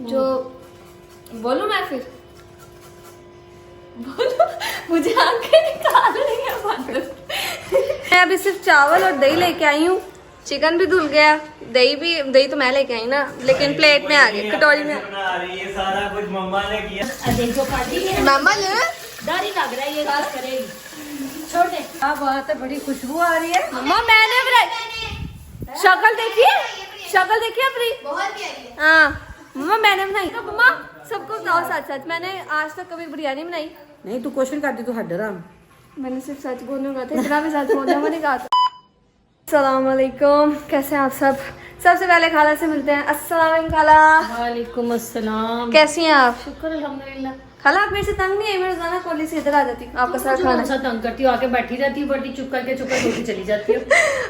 जो बोलूं मैं फिर बोलो, मुझे आंखें निकाल रही है मैं अभी सिर्फ चावल और दही लेके आई हूँ। चिकन भी धुल गया, दही तो मैं लेके आई ना, लेकिन प्लेट में आ गई, कटोरी में। सारा कुछ मम्मा ने किया। देखो मम्मा ले दाढ़ी लग रहा है, ये बात करेगी। छोड़ दे। क्या बात है, बड़ी खुशबू आ रही है। मम्मा मैंने बनाई, शक्ल देखिए अपनी। हाँ मम्मा मैंने बनाई। मम्मा सबको बताओ सच सच, मैंने आज तक कभी बिरयानी बनाई नहीं, तू क्वेश्चन करती तो हट राम। मैंने सिर्फ सच बोलने का था, इतना भी सच बोलने मैंने कहा था। अस्सलाम वालेकुम, कैसे हैं आप सब? सबसे पहले खाला से मिलते हैं। अस्सलाम वालेकुम खाला। वालेकुम अस्सलाम। कैसी हैं आप? शुक्र अल्हम्दुलिल्लाह। खाला आप मेरे से तंग नहीं है, मैं रोजाना कॉलेज से इधर आ जाती हूँ आपका साथ खाना। सा तंग करती हूँ, आके बैठी रहती हूँ, बड़ी चुप करके होती चली जाती हूँ।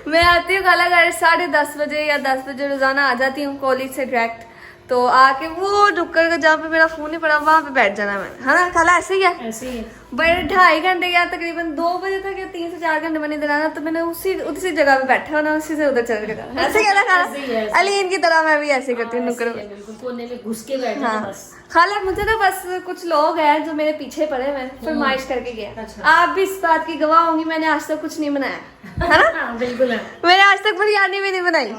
मैं आती हूँ खाला घर 10:30 बजे या 10 बजे रोजाना आ जाती हूँ कॉलेज से डायरेक्ट। तो आके वो रुक कर जहाँ पे मेरा फोन ही पड़ा वहाँ पे बैठ जाना मैंने, है ना खाला? ऐसे ही है। ऐसे ही है। बड़े 2.5 घंटे या तकरीबन 2 बजे तक या 3 से 4 घंटे मैंने इधर आना, तो मैंने उसी जगह पे बैठा होना, उसी से उधर चल के जाना। ऐसे क्या खाला? अली इनकी तरह मैं भी ऐसे करती हूँ, नुक्कड़ में। बिल्कुल कोने में घुस के बैठना हाँ बस। खाला मुझे ना बस कुछ लोग हैं जो मेरे पीछे पड़े, मैं फरमाइश करके गया। अच्छा। आप भी इस बात की गवाह होंगी, मैंने आज तक कुछ नहीं बनाया, है ना? बिल्कुल है। मैंने आज तक बिरयानी भी नहीं बनाई,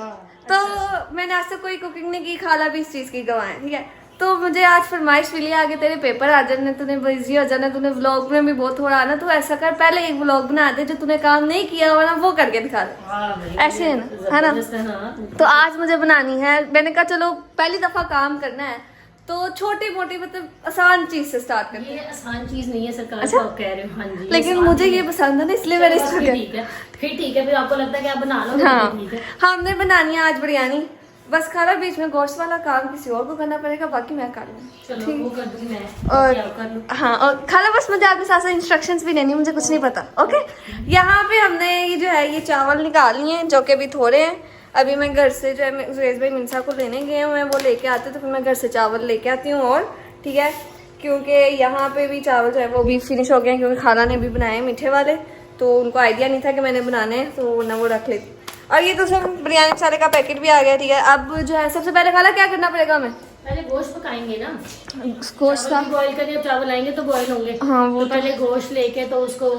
तो मैंने आज तक कोई कुकिंग नहीं की। खाला भी इस चीज की गवाह है, ठीक है? तो मुझे आज फरमाइश मिली, आगे तेरे पेपर आ जाने, तूने बिजी हो जाना, तूने व्लॉग में भी बहुत थोड़ा आना, तो ऐसा कर पहले एक व्लॉग बना दे जो तूने काम नहीं किया हुआ ना, वो करके दिखा दे। ऐसे है ना, है ना? तो आज मुझे बनानी है। मैंने कहा चलो पहली दफा काम करना है, तो छोटी मोटी मतलब आसान चीज से स्टार्ट करते हैं। ये आसान चीज नहीं है सरकार, अच्छा? आप कह रहे हो। हाँ जी, लेकिन मुझे ये पसंद है ना, इसलिए मैंने इसको किया। ठीक है, फिर ठीक है, फिर आपको लगता है कि आप बना लो। हाँ ठीक है। हमने बनानी है आज बिरयानी। बस खाला बीच में गोश्त वाला काम किसी और को करना पड़ेगा, बाकी मैं कर लूँ। चलो वो कर दूंगी मैं, और बाकी आप कर लो। हाँ, और खाला बस मुझे आपके साथ साथ इंस्ट्रक्शंस भी देनी, मुझे कुछ नहीं पता। ओके, यहाँ पे हमने ये जो है ये चावल निकाल लिए हैं, जो कि अभी थोड़े हैं। अभी मैं घर से जो है जुरेज भाई मिनसा को लेने गए हुए हैं, वो लेके आते तो फिर मैं घर से चावल लेके आती हूँ। और ठीक है, क्योंकि यहाँ पे भी चावल जो है वो भी फिनिश हो गए हैं, क्योंकि खाला ने भी बनाए मीठे वाले, तो उनको आइडिया नहीं था कि मैंने बनाने हैं, तो ना वो रख लेती। और ये तो सब बिरयानी मसाले का पैकेट भी आ गया, ठीक है? अब जो है सबसे पहले खाला क्या करना पड़ेगा हमें? पहले गोश्त पकाएंगे ना, गोश्त का बॉईल करके, चावल आएंगे तो बॉईल होंगे। हाँ, वो तो पहले गोश्त लेके तो उसको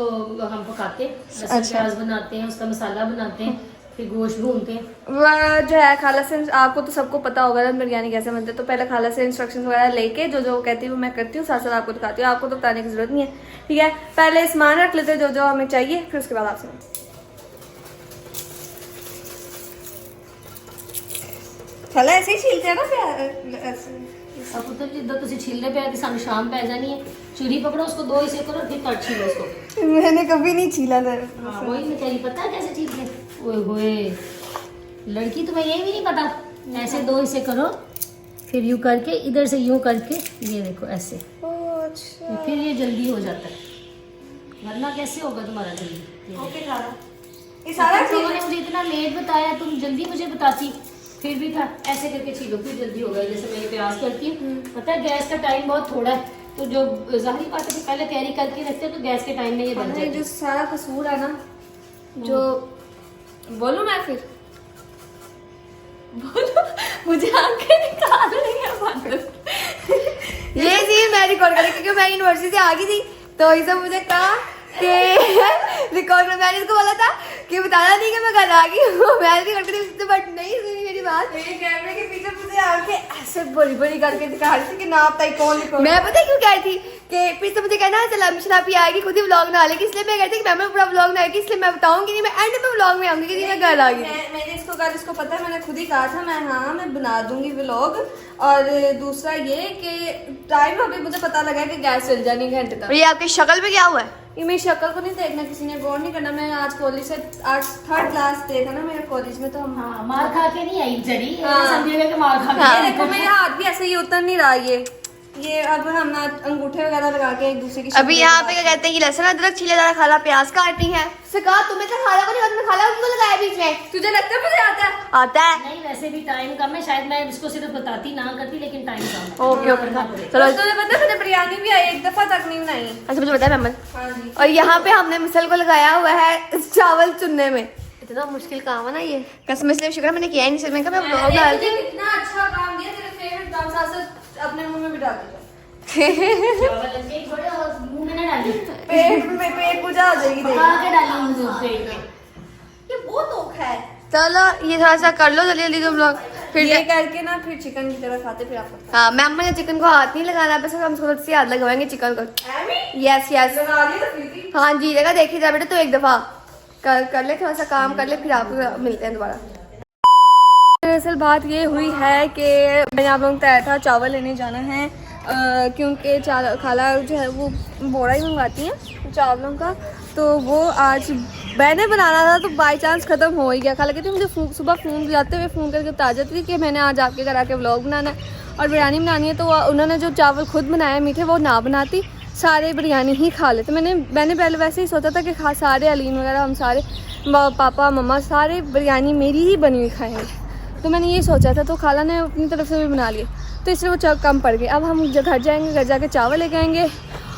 हम पकाते हैं, लहसुन अच्छा। प्याज बनाते हैं, उसका मसाला बनाते हैं, फिर गोश्त भूनते हैं। वह जो है खाला से, आपको तो सबको पता होगा ना बिरयानी कैसे बनते हैं, तो पहले खाला से इंस्ट्रक्शन वगैरह लेके जो जो कहती हूँ मैं करती हूँ, साथ साथ आपको दिखाती हूँ। आपको तो बताने की जरूरत नहीं है, ठीक है? पहले सामान रख लेते हैं जो जो हमें चाहिए, फिर उसके बाद आपसे। खाला ऐसे ही छीलते हैं ना ऐसे। अब पुत्र जिद्दां तुसी छीलने पे आके सानू शाम पै जानी है। चूरी पकड़ो, उसको 2 हिस्से करो, फिर कट छीलो उसको। मैंने कभी नहीं छीला था। हाँ, वही मैं कह रही, पता है कैसे छीलते हैं? ओए होए लड़की, तुम्हें ये भी नहीं पता? ऐसे 2 हिस्से करो, फिर यूं करके, इधर से यूं करके, ये देखो ऐसे। अच्छा, फिर ये जल्दी हो जाता है, वरना कैसे होगा तुम्हारा जल्दी? ओके खाला, ये सारा लोगों ने मुझे इतना लेट बताया, तुम जल्दी मुझे बताती, फिर भी था ऐसे करके छीलो, फिर जल्दी होगा। जैसे मैं प्याज करती हूँ, पता है गैस का टाइम बहुत थोड़ा है, तो जो जाहिर बात है कि पहले तैयारी करके रखते हैं, तो गैस के टाइम में ये बन जाए। जो सारा कसूर है ना, जो बोलूं मैं फिर बोलो, मुझे आंखें निकाल रही है ये चीज मैं रिकॉर्ड करी, क्योंकि मैं यूनिवर्सिटी से आ गई थी, तो इसे मुझे कहा कि रिकॉर्ड में, मैंने इसको बोला था कि बताना नहीं कि मैं घर आ गई हूँ, मैं रिकॉर्ड करी उससे, बट नहीं सुनी मेरी बात। कैमरे के पीछे मुझे आके ऐसे बड़ी बड़ी करके दिखा रही थी कि ना आप ताई कौन लिखो। मैं पता है क्यों कह रही थी कि फिर से मुझे कहना चला शराबी आएगी, खुद ही व्लॉग ना लेगी, इसलिए मैं कहती कि मैं पूरा व्लॉग ना आएगी, इसलिए मैं बताऊंगी नहीं, मैं एंड में व्लॉग में आऊंगी कि मैं घर आ गई। मैंने इसको कहा, इसको पता है, मैंने खुद ही कहा था मैं बना दूंगी व्लॉग। और दूसरा ये कि टाइम अभी मुझे पता लगा कि गैस चल जानी घंटे तक। ये आपकी शक्ल पे क्या हुआ है? ये मेरी शक्ल को नहीं देखना, किसी ने गौर नहीं करना। मैं आज कॉलेज से आज 3rd क्लास देखा ना मेरे कॉलेज में, तो हम हाँ, मार खा के नहीं आई बेचारी, हाँ। समझिएगा कि मार खा के। ये देखो मेरा हाथ भी ऐसे ही उतर नहीं रहा। ये अब हम ना अंगूठे वगैरह लगा के एक दूसरे की अभी शक्ल यहाँ पे लगाते क्या कहते हैं कि लहसुन अदरक छीले जा रहा, खाला प्याज काटनी है। उससे कहा तुम्हें तो खाला को नहीं, तुमने खाला उनको लगाया बीच में। हैं। तुझे लगता है मुझे आता है? आता है। नहीं, वैसे भी टाइम कम है, शायद मैं इसको सिर्फ बताती ना करती, लेकिन टाइम कम है। ओके ओके चलो, तुझे पता है मैंने बिरयानी भी एक दफा तक नहीं बनाई। अच्छा मुझे बताया मेहमान। हाँ जी। और यहाँ पे हमने मिसल को लगाया हुआ है चावल चुनने में। इतना मुश्किल काम है ना ये, कसम से शुक्र मैंने किया ही नहीं। मैं व्लॉग डालती हूँ। इतना अच्छा काम दिया, तेरे फेवरेट काम साथ साथ अपने मुंह में भी डाल दीजिए। चावल लगे ही थोड़े और मुंह में ना डालिए। पेट पूजा हो जाएगी। खा के डालिए मुंह पेट में। ये बहुत औखा है। चलो ये थोड़ा सा कर लो जल्दी जल्दी तुम लोग, फिर ये करके ना फिर चिकन की तरह खाते फिर आप। हाँ मैम ने चिकन को हाथ नहीं लगाना, बस हम थोड़ा सी हाथ लगाएंगे चिकन को। यस यस हाँ जी देखा देखी जा बेटा, तो एक दफा कर ले थोड़ा सा काम कर ले, फिर आपको मिलते हैं दोबारा। दरअसल बात ये हुई है कि मैंने आप लोगों को बताया था चावल लेने जाना है, क्योंकि खाला जो है वो बोरा ही मंगवाती हैं चावलों का, तो वो आज मैंने बनाना था तो बाई चांस ख़त्म हो ही गया। खाला कहती मुझे सुबह फ़ोन जाते हुए फ़ोन करके बता जाती थी कि मैंने आज आपके घर आके व्लॉग बनाना है और बिरयानी बनानी है, तो उन्होंने जो चावल खुद बनाए मीठे वो ना बनाती, सारे बिरयानी ही खा लेते। मैंने पहले वैसे ही सोचा था कि सारे अलीन वगैरह हम सारे पापा मम्मा सारे बिरयानी मेरी ही बनी हुई खाएँगे, तो मैंने ये सोचा था। तो खाला ने अपनी तरफ से भी बना लिए, तो इसलिए वो कम पड़ गए। अब हम घर जाएंगे, घर जाके चावल लेके आएंगे।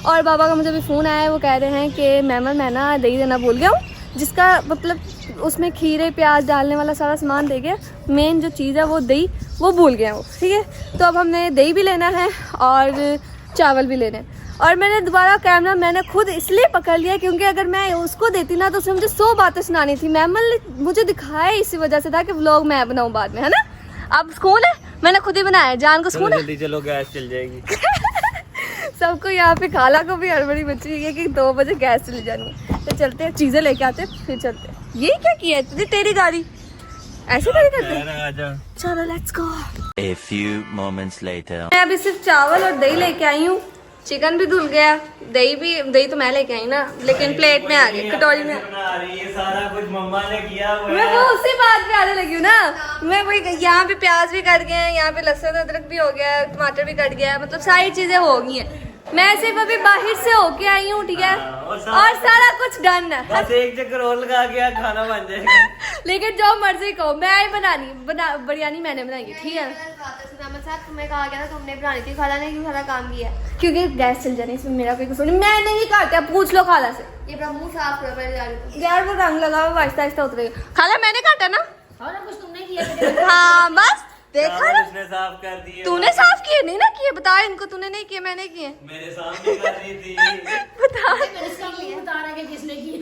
और बाबा का मुझे भी फ़ोन आया है, वो कह रहे हैं कि मैं ना दही देना भूल गया हूँ, जिसका मतलब उसमें खीरे प्याज डालने वाला सारा सामान दे गया, मेन जो चीज़ है वो दही वो भूल गया वो। ठीक है, तो अब हमने दही भी लेना है और चावल भी लेने हैं। और मैंने दोबारा कैमरा मैंने खुद इसलिए पकड़ लिया क्योंकि अगर मैं उसको देती ना तो उसने मुझे 100 बातें सुनानी थी। मैमल ने मुझे दिखाया इसी वजह से था कि व्लॉग मैं बनाऊँ बाद में, है ना। अब स्कूल है, मैंने खुद ही बनाया, जान को स्कूल है। जल्दी चलो गैस चल जाएगी। सबको यहाँ पे खाला को भी हड़बड़ी मची हुई है कि 2 बजे गैस चली जानी है, तो चलते हैं चीज़ें लेके आते हैं फिर चलते हैं। ये क्या किया है तेरी गाड़ी ऐसे गाड़ी करते हैं। चलो let's go. A few moments later. मैं अभी सिर्फ चावल और दही लेके आई हूँ, चिकन भी धुल गया, दही तो मैं लेके आई ना, लेकिन प्लेट में आ गई, कटोरी में। बना रही है, सारा कुछ मम्मा ने किया हुआ मैं है। वो उसी बात पे आने लगी हूँ ना, मैं वही यहाँ पे प्याज भी कट गए हैं, यहाँ पे लहसुन अदरक भी हो गया है, टमाटर भी कट गया है, मतलब सारी चीजें हो गई हैं। मैं सिर्फ अभी बाहर से होके आई हूँ, ठीक है, और सारा कुछ डन है। बस एक चक्कर और लगा के खाना बन जाएगा। लेकिन जो मर्जी कहो, मैं ही बिरयानी मैंने बनाई है, ठीक है। तुम्हें कहा गया था तुमने बनानी थी, खाला ने क्यों सारा काम किया? क्योंकि गैस चल जाने इसमें मेरा कोई कसूर नहीं, मैं नहीं काटा, पूछ लो खाला से। ये अपना मुंह साफ करो पहले जाके। यार वो रंग लगा हुआ आहिस्ता आहिस्ता उतरेगा। खाला मैंने काटा ना। और कुछ तुमने किया। हाँ बस देखा ना, उसने साफ कर दिए। तूने साफ किए नहीं ना किए, बता इनको, तूने नहीं किए मैंने किए। मेरे सामने कर रही थी। बता इसका मुंह बता रहा है कि किसने किया।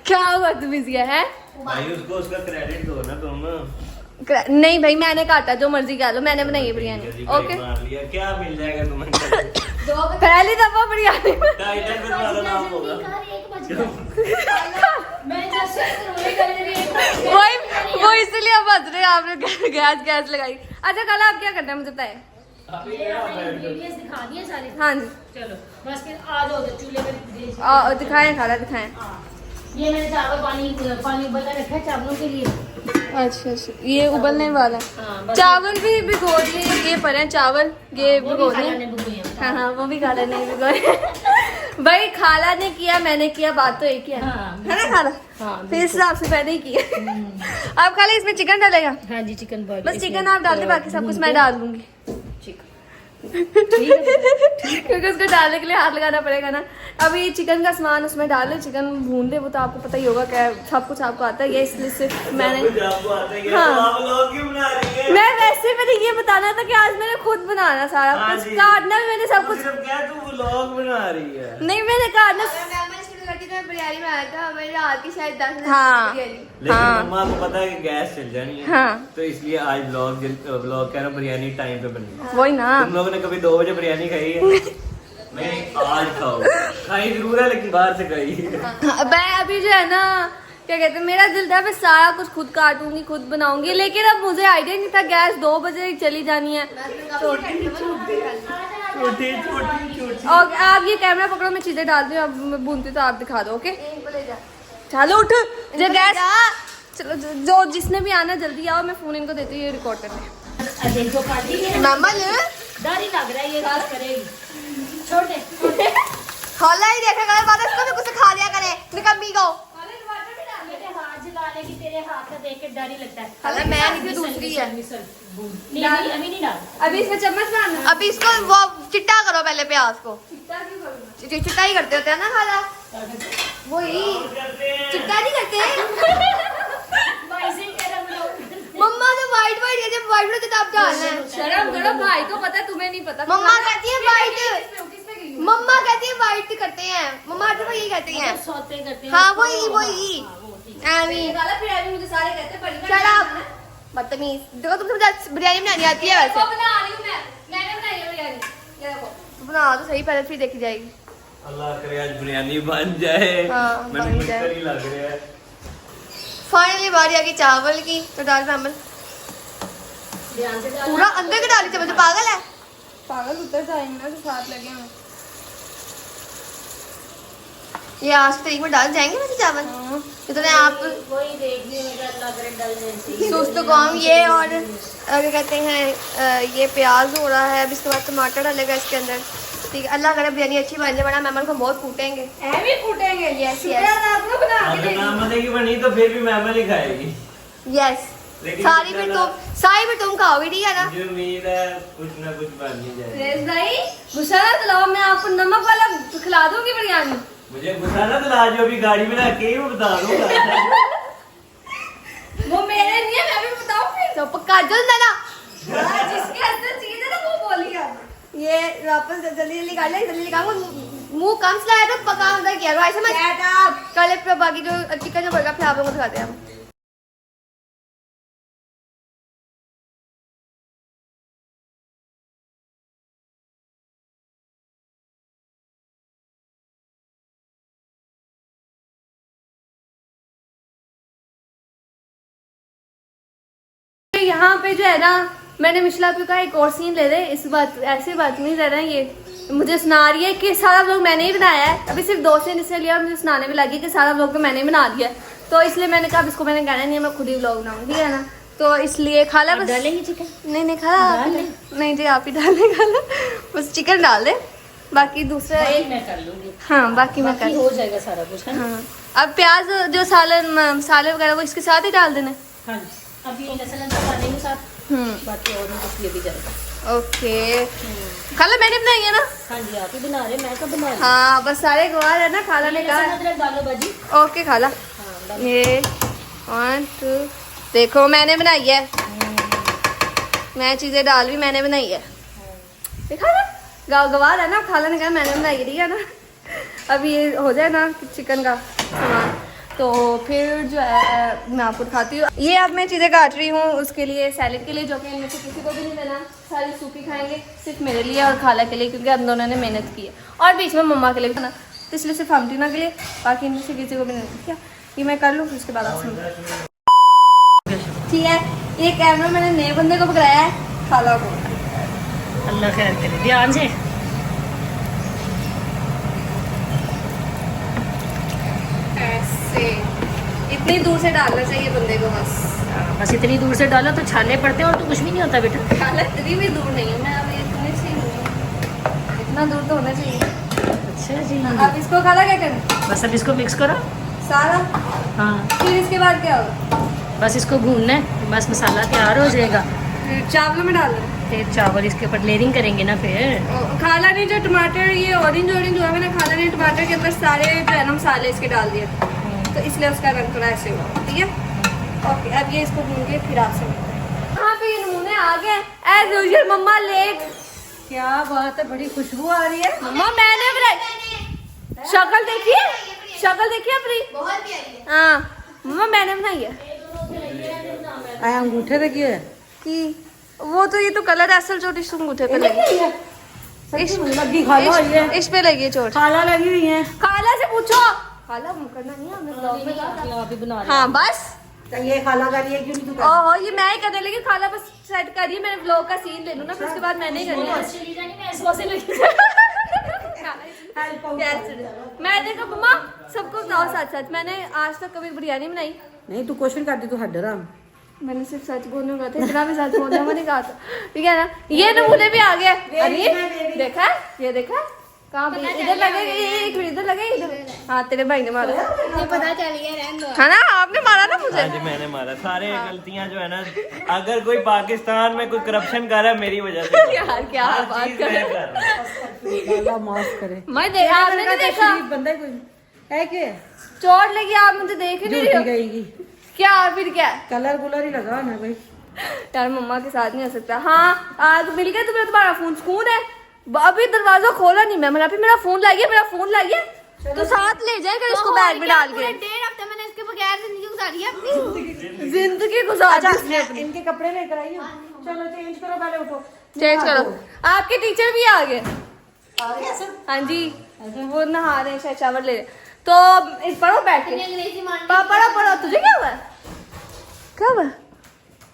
क्या हुआ तुम इसका है। भाई उसको उसका क्रेडिट दो ना तुम। नहीं भाई मैंने काटा, जो मर्जी कह लो, मैंने बनाई है बिरयानी। ओके मार लिया, क्या मिल जाएगा तुम्हें? पहली दफा बिरयानी टाइटल पे तुम्हारा नाम होगा। वो इसलिए अब हंस रहे हैं, आपने गैस लगाई। अच्छा कल आप क्या करना है मुझे बताएं। दिखा दिए सारे। हाँ जी चलो बस फिर आ जाओ चूल्हे पे। दिखाएं खाला दिखाएं। ये मैंने चावल पानी उबलना रखा है चावलों के लिए। अच्छा ये उबलने वाला है। चावल भी भिगो दिए, ये पर हैं चावल, ये भिगो दिए। हाँ वो भी खाला ने भिगो। भाई खाला ने किया मैंने किया, बात तो एक ही है, है ना खाला। फिर इस हिसाब से मैंने ही किया। आप खाला इसमें चिकन डालेगा? हाँ जी चिकन बॉईल। बस चिकन आप डाल दे, बाकी सब कुछ मैं डाल दूंगी। क्योंकि उसको डालने के लिए हाथ लगाना पड़ेगा ना। अभी चिकन का सामान उसमें डाल दे, चिकन भून दे, वो तो आपको पता ही होगा, क्या सब कुछ आपको आता है। ये इसलिए सिर्फ मैंने मैं वैसे मैंने ये बताना था कि आज मैंने खुद बनाना सारा कुछ, काटना भी मैंने सब कुछ। क्या तू व्लॉग बना रही है? नहीं मैंने काटना। बिरयानी में आया था मेरे रात की शायद 10 हाँ। लेकिन मम्मा को पता है कि गैस चल जानी है, हाँ। तो इसलिए आज व्लॉग कह रहा बिरयानी टाइम पे बनी। वही ना, तुम लोगों ने कभी 2 बजे बिरयानी खाई है? नहीं आज खाओ, खाई जरूर है लेकिन बाहर से खाई। मैं अभी जो है ना क्या कहते हैं, मेरा दिल था मैं सारा कुछ खुद काटूंगी खुद बनाऊंगी, लेकिन अब मुझे आइडिया नहीं था गैस 2 बजे चली जानी है। और आप ये कैमरा पकड़ो, मैं चीजें डाल दूँ, अब मैं भूनती तो आप दिखा दो। ओके चलो उठ जो गैस, चलो जो जिसने भी आना जल्दी आओ, मैं फोन इनको देती हूँ, ये रिकॉर्ड करने। देखो पार्टी मामा ले दाढ़ी लग रहा है, ये बात करेगी। छोड़ दे। खाला ही देखा करे, बाद इसको भी कुछ खा लिया करे, निकम्मी को। मेरे हाथ जलाने की, तेरे हाथ का देख के डर ही लगता है। खाला मैं नहीं, फिर दूसरी है। नहीं अभी नहीं डाल, अभी इसमें चम्मच डालना। अभी इसको वो चिट्टा करो पहले प्याज को। चिट्टा ही करते होते हैं ना खाला, वही चिट्टा नहीं करते। भाई से कह रहा हूं मम्मा ने व्हाइट व्हाइट जब व्हाइट होता तब डालना है। शर्म करो भाई को पता है, तुम्हें नहीं पता। मम्मा कहती है व्हाइट, मम्मा कहती है व्हाइट करते हैं, मम्मा हर दफा यही कहती हैं। सौते करते हैं। हाँ वही वही एमी फिर अभी मुझे सारे कहते हैं बड़ी चल आप बदतमीज। देखो तुमसे मुझे बिरयानी बनानी आती है वैसे। बना रही हूँ मैंने बनाई है बिरयानी, ये देखो। बना तो सही, पहले फिर देखी जाएगी। अल्लाह करे आज बिरयानी बन जाए। हाँ, मैंने बन कुछ जाए। कर ही लग रहा है। फाइनली बारी आ गई चावल की। तो दाल चावल ध्यान से डालना। पूरा अंदर के डाली चावल, तो पागल है। पागल उतर जाएंगे ना, तो साथ लगे हैं। ये आज की तारीख में डाल जाएंगे वैसे चावल। इतने आप वही देखने में अल्लाह करे डलने से। सुस्त कौम ये और क्या कहते हैं ये प्याज हो रहा है। अब इसके बाद टमाटर डालेगा इसके अंदर। ठीक है, अल्लाह करे बिरयानी अच्छी बन जाए, वरना मेहमान को बहुत कूटेंगे। भी कूटेंगे। यस शुक्र यस है आपको बना के अगर दे ना मजे की बनी तो फिर भी मेहमान ही खाएगी। यस लेकिन सारी फिर तुम खाओगी, ठीक है ना। मुझे उम्मीद है कुछ ना कुछ बन ही जाएगा। रेस भाई गुस्सा ना दिलाओ, मैं आपको नमक वाला खिला दूंगी बिरयानी। मुझे गुस्सा ना दिला, जो अभी गाड़ी में रख के ही मैं बता दूंगा। वो मेरे नहीं है, मैं भी बताऊंगी। तो पक्का जल्द ना जिसके अंदर चीज है ना वो बोलिए। ये वापस जल्दी जल्दी काट ले, जल्दी निकाल। मुंह कम चलाया तो पका अंदर किया करो, ऐसे मत। कल बाकी जो चिकन जो बर्गर फिर आप लोगों को दिखाते हैं हम। यहाँ पे जो है ना, मैंने मिशला पे कहा एक और सीन ले रहे। इस बात ऐसी बात नहीं ले रहे हैं, ये मुझे सुना रही है कि सारा व्लॉग मैंने ही बनाया है। अभी सिर्फ 2 सीन इसने लिया, मुझे सुनाने में लगी कि सारा व्लॉग तो मैंने ही बना दिया है। तो इसलिए मैंने कहा इसको मैंने कहना नहीं है, मैं खुद ही व्लॉग बनाऊंगी, ठीक है ना। तो इसलिए खाला बस डालेंगे चिकन। नहीं खाला आप ही नहीं जी, आप ही डालने खाला बस चिकन डाल दे, बाकी दूसरा बाकी एक मैं कर लूंगी। हाँ बाकी मैं बाकी कर। हो जाएगा सारा कुछ है ना। हाँ अब प्याज जो सालन मसाले वगैरह वो इसके साथ ही डाल देना। हाँ जी, अब ये लहसुन अदरक डालेंगे साथ। बाकी और भी कुछ ये भी जाएगा। ओके खाला मैंने बनाई है ना। हाँ जी, आप ही बना रहे, मैं कब बना रही। हाँ बस सारे गवार है ना, खाला ने लहसुन कहा। अदरक डालो बाजी। ओके खाला हाँ डालो। ये 1 2 देखो मैंने बनाई है, मैं चीजें डाल भी मैंने बनाई है। देखा ना गवार है ना, खाला ने कहा मैंने बनाई है, ठीक है ना। अब ये हो जाए ना चिकन का सामान, तो फिर जो है मैं आपको दिखाती हूँ। ये अब मैं चीज़ें काट रही हूँ उसके लिए, सैलेड के लिए, जो कि इनमें से किसी को भी नहीं देना, सारी सूखी खाएंगे, सिर्फ मेरे लिए और खाला के लिए, क्योंकि हम दोनों ने मेहनत की है, और बीच में मम्मा के लिए भी ना, तो इसलिए सिर्फ हमटीना के लिए, बाकी इनमें से किसी को भी नहीं। क्या ये मैं कर लूँ, फिर उसके बाद आप सुनो, ठीक है। ये कैमरा मैंने नए बंदे को पकड़ाया है, खाला को। अल्लाह खैर करे, ध्यान से। ऐसे इतनी दूर से डालना चाहिए बंदे को, बस इतनी दूर से डालो तो छाले पड़ते हैं और तो कुछ भी नहीं होता बेटा। खाला इतनी भी दूर नहीं है, मैं अब इतने से ही हूँ, इतना दूर तो होना चाहिए। अच्छा जी, अब इसको खाला क्या करना, बस अब इसको मिक्स करो। सारा, हाँ फिर इसके बाद क्या होगा, बस इसको भूनना है, बस मसाला तैयार हो जाएगा, फिर चावलों में डालना है। फिर चावल इसके ऊपर लेयरिंग करेंगे ना फिर। खाला ने जो टमाटर ये ऑरेंज हुआ है ना, खाला ने टमाटर के अंदर सारे जो है ना मसाले इसके डाल दिए, तो इसलिए उसका रंग थोड़ा ऐसे हुआ, ठीक है। ओके अब ये इसको भून के फिर आपसे यहाँ पे ये नमूने आ गए एज यूजुअल। मम्मा लेट, क्या बात है, बड़ी खुशबू आ रही है। मम्मा मैंने बनाई, शक्ल देखिए, शक्ल देखिए अपनी, बहुत प्यारी है। हाँ मम्मा मैंने बनाई है। अंगूठे पे की है कि वो तो ये तो कलर असल चोट इस अंगूठे पे लगी है, इस पे लगी है चोट। खाला लगी हुई है। खाला से पूछो, खाला मुकरना नहीं है, हमने ब्लॉग में कहा आप ही बना था। हाँ बस ये खाला कर रही है, क्यों नहीं तू ओहो ये मैं ही करने लगी, खाला बस सेट करिए, मैंने ब्लॉग का सीन ले लूँ ना, फिर उसके बाद मैंने ही करनी है। चली जानी, मैं इस वजह से लगी। मैं देखो मम्मा सबको बताओ सच सच, मैंने आज तक कभी बिरयानी बनाई नहीं, तू क्वेश्चन करती, तू हट रहा। मैंने सिर्फ सच बोलने का था, इतना भी सच बोलने मैंने कहा था, ठीक है ना। ये नमूने भी आ गए, अरे देखा ये देखा कहाँ पे, इधर लगे, एक मिनट इधर लगे, इधर। हाँ तेरे भाई ने मारा, ये पता चल गया, रहने दो। है ना, आपने मारा ना मुझे। आज मैंने मारा, सारे गलतियां जो है ना, अगर कोई पाकिस्तान में कोई करप्शन कर रहा है मेरी वजह से। यार क्या हर बात चीज कर मैं कर रहा हूं। अल्लाह माफ करे। मैं देखा, आपने नहीं देखा, शरीफ बंदा ही कोई है के चोट लगी, आप मुझे देख ही नहीं झूठी रहे हो। गईगी, क्या फिर क्या, कलर गुलर ही लगा ना भाई। यार मम्मा के साथ नहीं हो सकता। हाँ आज मिल गया तुम्हें तुम्हारा फोन, सुकून है। अभी दरवाजा खोला नहीं मैं, मेरा फोन ला गया, मेरा फोन ला गया तो साथ ले जाएगा इसको बैग में डाल के। 1.5 हफ्ते मैंने इसके बगैर जिंदगी गुजारी है अपनी, जिंदगी गुजारी इसने अपनी। इनके कपड़े लेकर आई हो, चलो चेंज करो, पहले उठो। चेंज करो। आपके टीचर भी आ गए। आ गया सब? हाँ जी, वो नहा रहे हैं, शायद शावर ले रहे हैं। तो इस पढ़ो बैठ के, पढ़ो। तुझे क्या हुआ? क्या हुआ?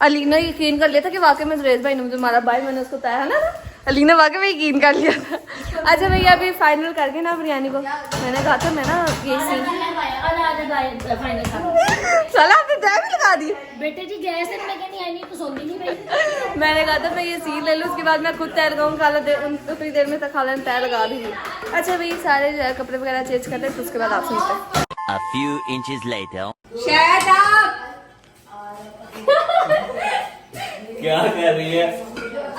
अलीना यकीन कर लिया था कि वाकई में सुरेश भाई ने मुझे मारा। भाई मैंने उसको बताया है ना, अलीना वाकई में यकीन कर लिया था। अच्छा भैया अभी फाइनल करके ना बिरयानी को, मैंने कहा था मैं ना ये सीन चला आपने टाइम भी लगा दी। बेटे जी गैस है, मैं कहनी आई नहीं तो सोनी नहीं भाई। मैंने कहा था मैं ये सीन ले लूँ, उसके बाद मैं खुद तय लगाऊँ। खाला उतनी देर में तक खाला ने तय लगा दी थी। अच्छा भाई सारे कपड़े वगैरह चेंज करते हैं, तो उसके बाद आप सुनते हैं। A few inches later. शायद आप क्या कर रही है?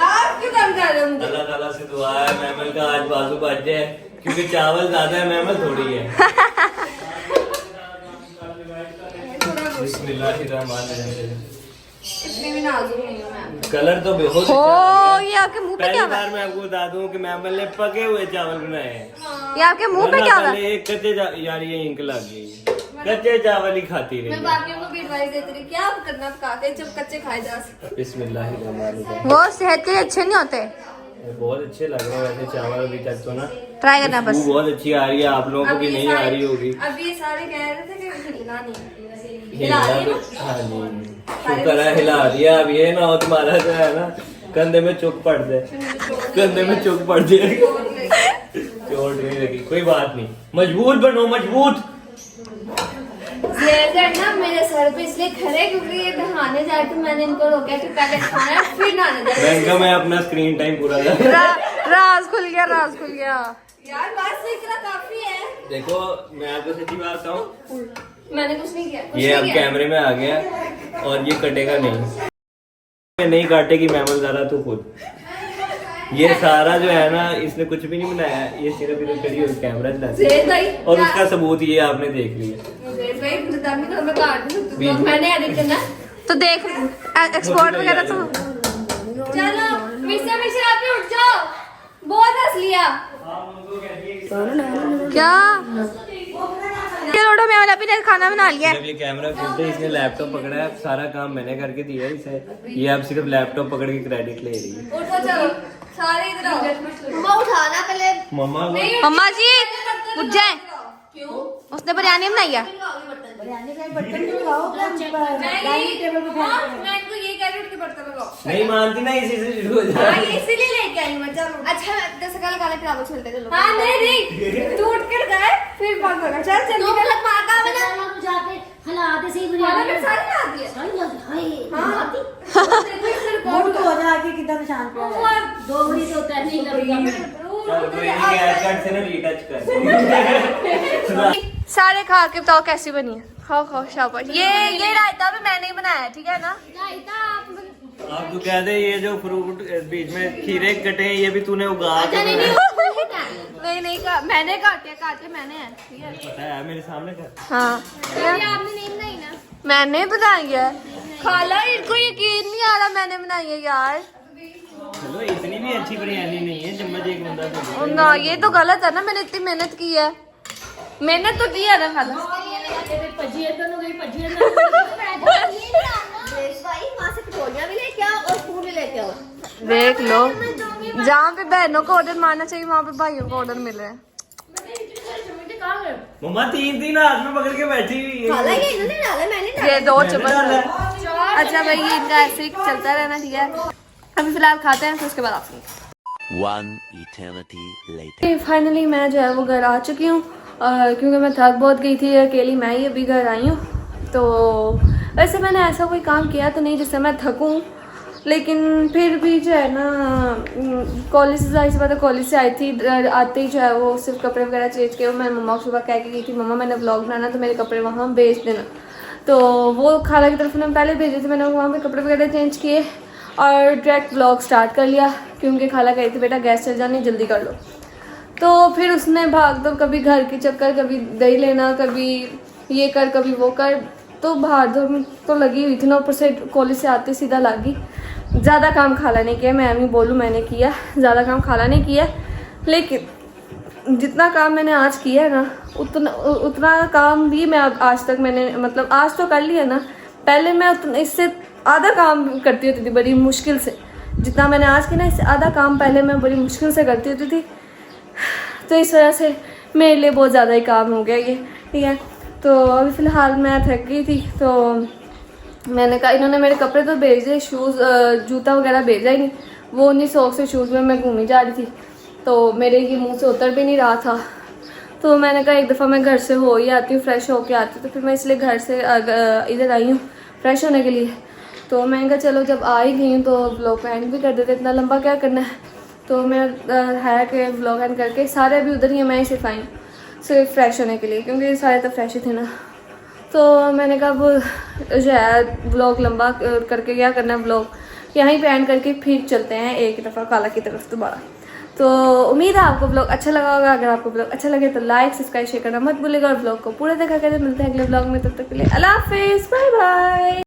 आप क्यों काम कर रहे हो? अल्लाह ताला से दुआ है महमल का आज बाजू बच जाए, क्योंकि चावल ज्यादा है, महमल थोड़ी है। बिस्मिल्लाहिर्रहमानिर्रहीम। इतनी भी नाजुक नहीं हूं मैं। कलर तो बहुत ओ अच्छा है। ये आपके मुंह पे पहली क्या हुआ? बार मैं आपको बता दूं कि महमल ने पके हुए चावल बनाए हैं। ये आपके मुंह पे क्या हुआ? पहले एक कच्चे यार ये इंक लग गई है। कच्चे चावल ही खाती रही मैं है। बाकियों को भी एडवाइस देती रही, क्या करना पकाते जब कच्चे खाए जा सकते। बिस्मिल्लाहिर्रहमानिर्रहीम। वो सेहत के लिए अच्छे नहीं होते। बहुत अच्छे लग रहे हैं वैसे चावल अभी तक तो ना। ट्राई करना बस। खुशबू बहुत अच्छी आ रही है, आप लोगों को भी नहीं आ रही होगी। अभी ये सारे कह रहे थे कि हिलना नहीं। हिला भी- हाँ जी शुक्र है हिला दिया। अब ये ना हो तुम्हारा जो है ना कंधे में चुक पड़ जाए, कंधे में चुक पड़ जाए। चोट नहीं लगी, कोई बात नहीं, मजबूत बनो मजबूत। ये ना मेरे सर पे इसलिए खड़े क्योंकि ये नहाने जाए तो मैंने इनको रोका कि पहले खाना फिर नहाने जाए। बैंक में अपना स्क्रीन टाइम पूरा राज खुल गया, राज खुल गया। यार बस इतना काफी है। देखो मैं आपको सच्ची बात बताऊं, मैंने कुछ नहीं किया। ये अब कैमरे में आ गया और ये कटेगा नहीं काटेगी महमल ज़रा तो खुद। ये सारा जो है ना इसने कुछ भी नहीं बनाया, ये सिर्फ इधर खड़ी हो कैमरा चलाती और उसका सबूत ये आपने देख लिया। मैंने एडिट करना तो देख एक्सपोर्ट वगैरह तो चलो मिस्टर आप उठ जाओ, बहुत हंस लिया। क्या रोटा में वाला भी ने खाना बना लिया। जब ये कैमरा खुलते ही इसने लैपटॉप पकड़ा है, सारा काम मैंने करके दिया है इसे, ये अब सिर्फ लैपटॉप पकड़ के क्रेडिट ले रही है। उठो चलो सारे इधर आओ। मम्मा उठाना पहले। मम्मा को मम्मा जी उठ जाए। क्यों? उसने बिरयानी बनाई है। बिरयानी का बर्तन भी लगाओ, डाइनिंग टेबल पे फेंक दो। मैं इनको ये कह रही हूँ कि बर्तन लगाओ। नहीं मानती ना, इसी से शुरू हो जाए। इसीलिए लेके आई मैं। चलो अच्छा दस का लगा ले फिर आप चलते चलो। हाँ नहीं तू उठ कर गए फिर बंद होगा। चल चल निकल मार का बना तू जाके हलाते से खाना बिरयानी फिर सारी ला दिया। सारी लग हाय मुंह तो हो जाके कितना निशान पे है। दो घड़ी तो उतर नहीं लगेगा। चल कोई नहीं, गैस कट से ना रीटच कर। सारे खा के बताओ कैसी बनी है। खाओ खाओ शाबाश। ये रायता भी मैंने ही बनाया, ठीक है ना? आप तो कह दे ये जो फ्रूट बीच में खीरे कटे हैं ये भी तूने उगा के नहीं बनाए। नहीं मैंने काटे मैंने है, ठीक है? पता है मेरे सामने कर। हाँ आपने नहीं बनाई ना? मैंने बनाई है। खाला इनको यकीन नहीं आ रहा मैंने बनाई है यार। चलो इतनी भी अच्छी बिरयानी नहीं है, चम्मच एक बंदा तो ना ये तो गलत है ना, मैंने इतनी मेहनत की है। मेहनत तो की है ना खाला। देख लो जहाँ पे बहनों को ऑर्डर मारना चाहिए वहाँ पे भाइयों को ऑर्डर मिल रहा है। मम्मा तीन हाथ में पकड़ के बैठी हुई है। ये 2 चम्मच। अच्छा भाई ये इनका ऐसे ही चलता रहना, ठीक है? अभी फिलहाल खाते हैं फिर उसके बाद आपसे। One eternity later. फाइनली मैं जो है वो घर आ चुकी हूँ क्योंकि मैं थक बहुत गई थी, अकेली मैं ही अभी घर आई हूँ। तो वैसे मैंने ऐसा कोई काम किया तो नहीं जिससे मैं थकूँ, लेकिन फिर भी जो है ना कॉलेज से जाहिर सी बात है कॉलेज से आई थी, आते ही जो है वो सिर्फ कपड़े वगैरह चेंज किए। मैं मम्मा को सुबह कह के गई थी मम्मा मैंने व्लॉग बनाना तो मेरे कपड़े वहाँ भेज देना, तो वो खाला की तरफ ने पहले भेजे थे। मैंने वहाँ पे कपड़े वगैरह चेंज किए और डायरेक्ट व्लॉग स्टार्ट कर लिया क्योंकि खाला कही थी बेटा गैस चल जानी जल्दी कर लो। तो फिर उसने भाग दो, कभी घर के चक्कर, कभी दही लेना, कभी ये कर कभी वो कर, तो तो भाग दौड़ में तो लगी हुई थी ना, ऊपर से कॉलेज से आते सीधा लगी। ज़्यादा काम खाला नहीं किया, मैं भी बोलूँ मैंने किया, ज़्यादा काम खाला नहीं किया, लेकिन जितना काम मैंने आज किया है ना उतना काम भी मैं आज तक मैंने मतलब आज तो कर लिया ना, पहले मैं इससे आधा काम करती होती थी बड़ी मुश्किल से। जितना मैंने आज किया ना इससे आधा काम पहले मैं बड़ी मुश्किल से करती होती थी। तो इस वजह से मेरे लिए बहुत ज़्यादा ही काम हो गया ये, ठीक है। तो अभी फ़िलहाल मैं थक गई थी, तो मैंने कहा इन्होंने मेरे कपड़े तो भेज दिए, शूज़ जूता वगैरह भेजा ही नहीं। वो उन्हीं शौक से शूज़ में मैं घूमी जा रही थी, तो मेरे ये मुंह से उतर भी नहीं रहा था। तो मैंने कहा एक दफ़ा मैं घर से हो ही आती हूँ, फ्रेश होके आती हूँ, तो फिर मैं इसलिए घर से इधर आई हूँ फ्रेश होने के लिए। तो मैंने कहा चलो जब आ ही गई हूँ तो व्लॉग को एंड भी कर देते, इतना लंबा क्या करना है। तो मैं है कि व्लॉग एंड करके सारे अभी उधर ही हैं, मैं ही सिर्फ आई हूँ सिर्फ फ्रेश होने के लिए, क्योंकि सारे तो फ्रेश ही थे ना। तो मैंने कहा अब जो है व्लॉग लंबा करके क्या करना है, व्लॉग यहीं पे एंड करके फिर चलते हैं एक दफ़ा काला की तरफ दोबारा। तो उम्मीद है आपको व्लॉग अच्छा लगा होगा। अगर आपको व्लॉग अच्छा लगे तो लाइक सब्सक्राइब शेयर करना मत भूलिएगा, और व्लॉग को पूरा देखा करें। मिलते हैं अगले व्लॉग में, तब तक के लिए अल्लाह हाफिज़, बाय बाय।